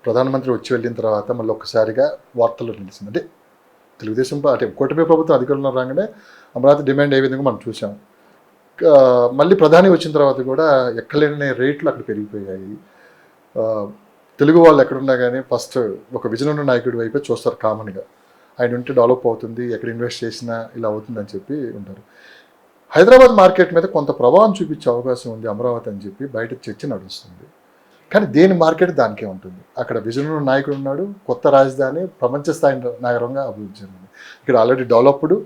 ప్రధానమంత్రి వచ్చి వెళ్ళిన తర్వాత మళ్ళీ ఒక్కసారిగా వార్తల్లో నిలిచింది. అంటే తెలుగుదేశం అంటే కూటమి ప్రభుత్వం అధికారంలో రాగానే అమరావతి డిమాండ్ ఏ విధంగా మనం చూసాం. మళ్ళీ ప్రధాని వచ్చిన తర్వాత కూడా ఎక్కలేని రేట్లు అక్కడ పెరిగిపోయాయి. తెలుగు వాళ్ళు ఎక్కడున్నా కానీ ఫస్ట్ ఒక విజన్ ఉన్న నాయకుడి వైపే చూస్తారు కామన్గా. ఆయన ఉంటే డెవలప్ అవుతుంది, ఎక్కడ ఇన్వెస్ట్ చేసినా ఇలా అవుతుందని చెప్పి ఉంటారు. హైదరాబాద్ మార్కెట్ మీద కొంత ప్రభావం చూపించే అవకాశం ఉంది అమరావతి అని చెప్పి బయట చర్చ నడుస్తుంది. కానీ దేని మార్కెట్ దానికే ఉంటుంది. అక్కడ విజన్ ఉన్న నాయకుడు ఉన్నాడు, కొత్త రాజధాని ప్రపంచ స్థాయి నగరంగా అభివృద్ధి చెందింది. ఇక్కడ ఆల్రెడీ డెవలప్డ్,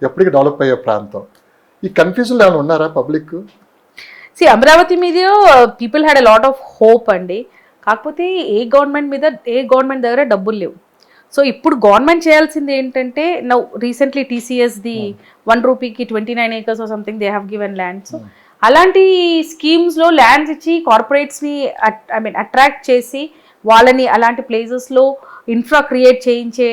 ఎప్పటికీ డెవలప్ అయ్యే ప్రాంతం. ఈ కన్ఫ్యూజన్లో ఏమైనా ఉన్నారా పబ్లిక్? అమరావతి మీద people had a lot of hope అండి. కాకపోతే ఏ గవర్నమెంట్ దగ్గర డబ్బులు లేవు. సో ఇప్పుడు గవర్నమెంట్ చేయాల్సింది ఏంటంటే, నౌ రీసెంట్లీ TCSది 1 రూపీకి 29 acres or something they have given land. So అలాంటి స్కీమ్స్లో ల్యాండ్స్ ఇచ్చి కార్పొరేట్స్ని అట్రాక్ట్ చేసి వాళ్ళని అలాంటి ప్లేసెస్లో ఇన్ఫ్రా క్రియేట్ చేయించే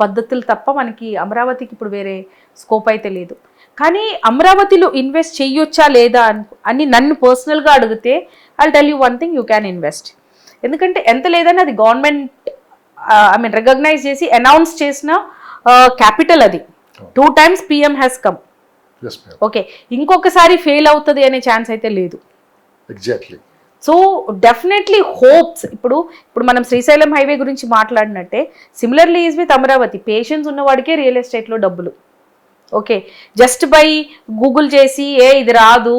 పద్ధతులు తప్ప మనకి అమరావతికి ఇప్పుడు వేరే స్కోప్ అయితే లేదు. కానీ అమరావతిలో ఇన్వెస్ట్ చేయొచ్చా లేదా అని నన్ను పర్సనల్గా అడిగితే I'll tell you one thing, you can invest. ఎందుకంటే ఎంత లేదని అది గవర్నమెంట్ రికగ్నైజ్ చేసి అనౌన్స్ చేసిన క్యాపిటల్. అది 2 times PM has come. Okay, ఇంకొకసారి ఫెయిల్ అవుతుంది అనే ఛాన్స్ అయితే లేదు. ఎగ్జాక్ట్లీ. So definitely hopes. ఇప్పుడు మనం శ్రీశైలం హైవే గురించి మాట్లాడినట్టే similarly is with Amaravati. Patience ఉన్నవాడికే రియల్ ఎస్టేట్లో డబ్బులు. ఓకే, జస్ట్ బై గూగుల్ చేసి ఇది రాదు,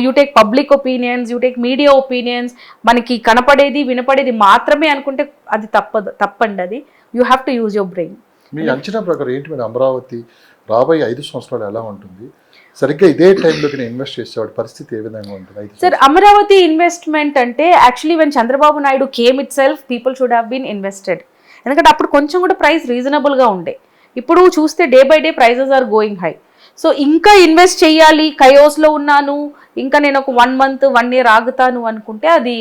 you take public opinions, you take media opinions, మనకి కనపడేది వినపడేది మాత్రమే అనుకుంటే అది తప్పండి. అది you have to use your brain. మీ అంచనా ప్రకారం ఏంటి మీరు అమరావతి రాబోయే 5 సంవత్సరాలు ఎలా ఉంటుంది? సరిగ్గా ఇదే టైంలోకి ఇన్వెస్ట్ చేసేవాడి పరిస్థితి ఏ విధంగా ఉంటుంది? సార్, అమరావతి ఇన్వెస్ట్మెంట్ అంటే actually when Chandrababu Naidu came itself people should have been invested. ఎందుకంటే అప్పుడు కొంచెం కూడా ప్రైస్ రీజనబుల్గా ఉండే. ఇప్పుడు చూస్తే day by day prices are going high. So ఇంకా ఇన్వెస్ట్ చేయాలి, కయోస్లో ఉన్నాను, ఇంకా నేను ఒక 1 month 1 year ఆగుతాను అనుకుంటే అది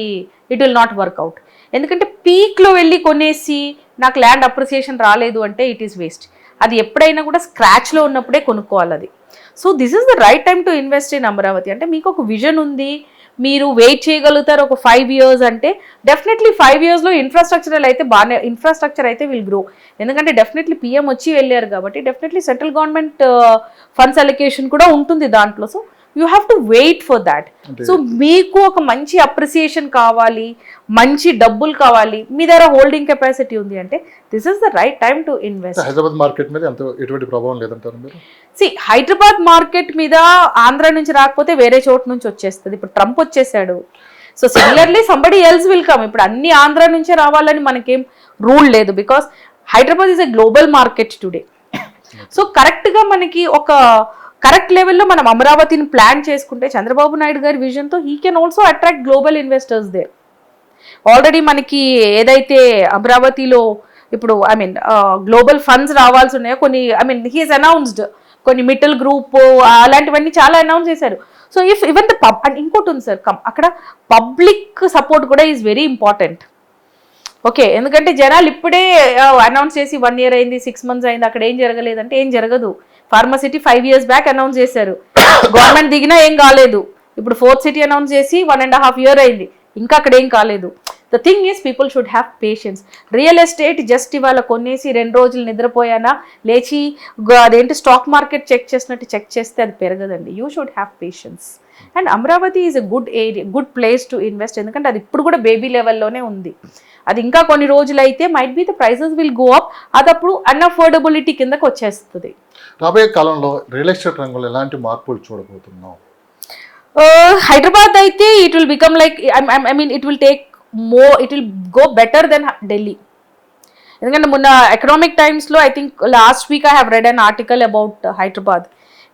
ఇట్ విల్ నాట్ వర్క్అవుట్. ఎందుకంటే పీక్లో వెళ్ళి కొనేసి నాకు ల్యాండ్ అప్రిసియేషన్ రాలేదు అంటే ఇట్ ఈస్ వేస్ట్. అది ఎప్పుడైనా కూడా స్క్రాచ్లో ఉన్నప్పుడే కొనుక్కోవాలి అది. So this is the right time to invest in Amaravati. అంటే మీకు ఒక విజన్ ఉంది, మీరు వెయిట్ చేయగలుగుతారు ఒక 5 years అంటే డెఫినెట్లీ 5 yearsలో ఇన్ఫ్రాస్ట్రక్చర్ అయితే విల్ గ్రో. ఎందుకంటే డెఫినెట్లీ PM వచ్చి వెళ్ళారు కాబట్టి definitely central government funds allocation కూడా ఉంటుంది దాంట్లో. So you have to wait for that. So మీకు ఒక మంచి అప్రిసియేషన్ కావాలి, మంచి డబ్బులు కావాలి, మీ దగ్గర హోల్డింగ్ కెపాసిటీ ఉంది అంటే this is the right time to invest. Hyderabad market మీద ఎటువంటి ప్రభావం లేదంటారు మీరు? హైదరాబాద్ మార్కెట్ మీద ఆంధ్ర నుంచి రాకపోతే వేరే చోటు నుంచి వచ్చేస్తుంది. ఇప్పుడు ట్రంప్ వచ్చేసాడు. So similarly somebody else will come. ఇప్పుడు అన్ని ఆంధ్ర నుంచే రావాలని మనకేం రూల్ లేదు, because Hyderabad is a global market today. So కరెక్ట్గా మనకి ఒక కరెక్ట్ లెవెల్లో మనం అమరావతిని ప్లాన్ చేసుకుంటే చంద్రబాబు నాయుడు గారి విజన్తో he can also attract global investors there. Already మనకి ఏదైతే అమరావతిలో ఇప్పుడు గ్లోబల్ ఫండ్స్ రావాల్సి ఉన్నాయో కొన్ని హీస్ అనౌన్స్డ్, కొన్ని మిట్టల్ గ్రూప్ అలాంటివన్నీ చాలా అనౌన్స్ చేశారు. సో ఇఫ్ ఈవెన్ ఇంకోటి ఉంది సార్, అక్కడ పబ్లిక్ సపోర్ట్ కూడా ఈజ్ వెరీ ఇంపార్టెంట్. ఓకే, ఎందుకంటే జనాలు ఇప్పుడే అనౌన్స్ చేసి 1 year అయింది, 6 months అయింది, అక్కడ ఏం జరగలేదంటే ఏం జరగదు. ఫార్మసిటీ 5 years బ్యాక్ అనౌన్స్ చేశారు, గవర్నమెంట్ దిగినా ఏం కాలేదు. ఇప్పుడు 4th city అనౌన్స్ చేసి 1.5 years అయింది, ఇంకా అక్కడ ఏం కాలేదు. The thing is people should have patience. Real estate just ఇవాళ కొనేసి 2 రోజులు నిద్రపోయానా లేచి అదేంటి స్టాక్ మార్కెట్ చెక్ చేసినట్టు చెక్ చేస్తే అది పెరగదండి. You should have patience. And Amaravati is a good area, good place to invest. ఎందుకంటే అది ఇప్పుడు కూడా బేబీ లెవెల్లోనే ఉంది. అది ఇంకా కొన్ని రోజులు అయితే might be the prices will go up. అది అప్పుడు అన్అఫోర్డబిలిటీ కిందకి వచ్చేస్తుంది. రాబోయే కాలంలో రియల్ ఎస్టేట్ రంగంలో ఎలాంటి మార్పులు చూడబోతున్నాం? హైదరాబాద్ అయితే it will become like it will take it will go better than Delhi. ఎందుకంటే మొన్న ఎకనామిక్ టైమ్స్లో I think last week I have read an article about Hyderabad.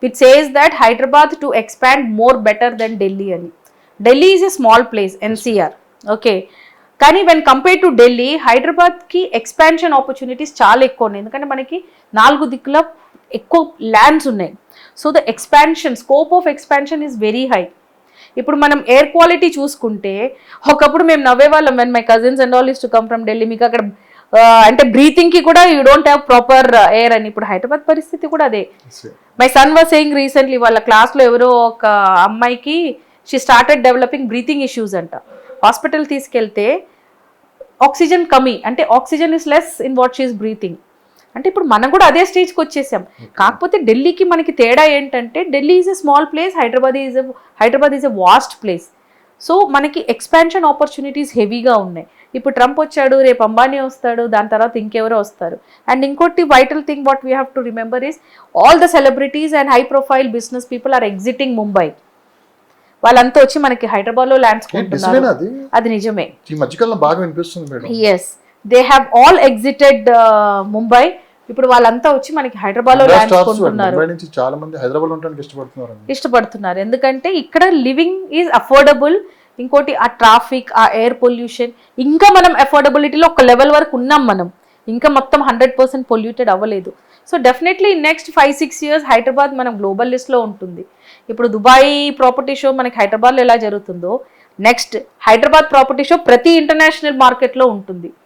It says that Hyderabad to expand more better than Delhi అని. Delhi is a small place, NCR. Okay, కానీ when compare to Delhi హైదరాబాద్కి expansion opportunities చాలా ఎక్కువ ఉన్నాయి. ఎందుకంటే మనకి 4 దిక్కుల ఎక్కువ ల్యాండ్స్ ఉన్నాయి. So the scope of expansion is very high. ఇప్పుడు మనం ఎయిర్ క్వాలిటీ చూసుకుంటే ఒకప్పుడు మేము నవ్వేవాళ్ళం when my cousins and all use to come from Delhi, మీకు అక్కడ అంటే బ్రీతింగ్కి కూడా you don't have proper air అని. ఇప్పుడు హైదరాబాద్ పరిస్థితి కూడా అదే. My son was saying recently వాళ్ళ క్లాస్లో ఎవరో ఒక అమ్మాయికి she started developing breathing issues అంట. హాస్పిటల్ తీసుకెళ్తే ఆక్సిజన్ కమి, అంటే oxygen is less in what she's breathing. అంటే ఇప్పుడు మనం కూడా అదే స్టేజ్కి వచ్చేసాం. కాకపోతే ఢిల్లీకి మనకి తేడా ఏంటంటే Delhi is a small place, Hyderabad is a vast place. So మనకి ఎక్స్పాన్షన్ ఆపర్చునిటీస్ హెవీగా ఉన్నాయి. ఇప్పుడు ట్రంప్ వచ్చాడు, రేపు అంబానీ వస్తాడు, దాని తర్వాత ఇంకెవరో వస్తారు. అండ్ ఇంకోటి vital thing what we have to remember is all the celebrities and high profile business people are exiting Mumbai. వాళ్ళంతా వచ్చి మనకి హైదరాబాద్లో ల్యాండ్స్ కొంటున్నారు. అది నిజమే, ఈ మధ్యకాలంలో బాగా వినిపిస్తుంది madam. Yes, they have all exited Mumbai. ఇప్పుడు వాళ్ళంతా వచ్చి మనకి హైదరాబాద్లో ల్యాండ్స్ కొంటున్నారు. ముంబై నుంచి చాలా మంది హైదరాబాద్ ఉండడానికి ఇష్టపడుతున్నారు, ఎందుకంటే ఇక్కడ లివింగ్ ఈజ్ అఫోర్డబుల్. ఇంకోటి ఆ ట్రాఫిక్, ఆ ఎయిర్ పొల్యూషన్, ఇంకా మనం అఫోర్డబిలిటీలో ఒక లెవెల్ వరకు ఉన్నాం మనం, ఇంకా మొత్తం 100% పొల్యూటెడ్ అవ్వలేదు. So definitely next 5-6 years Hyderabad మనం గ్లోబల్ లిస్ట్లో ఉంటుంది. ఇప్పుడు దుబాయ్ ప్రాపర్టీ షో మనకి హైదరాబాద్లో ఎలా జరుగుతుందో, నెక్స్ట్ హైదరాబాద్ ప్రాపర్టీ షో ప్రతి ఇంటర్నేషనల్ మార్కెట్లో ఉంటుంది.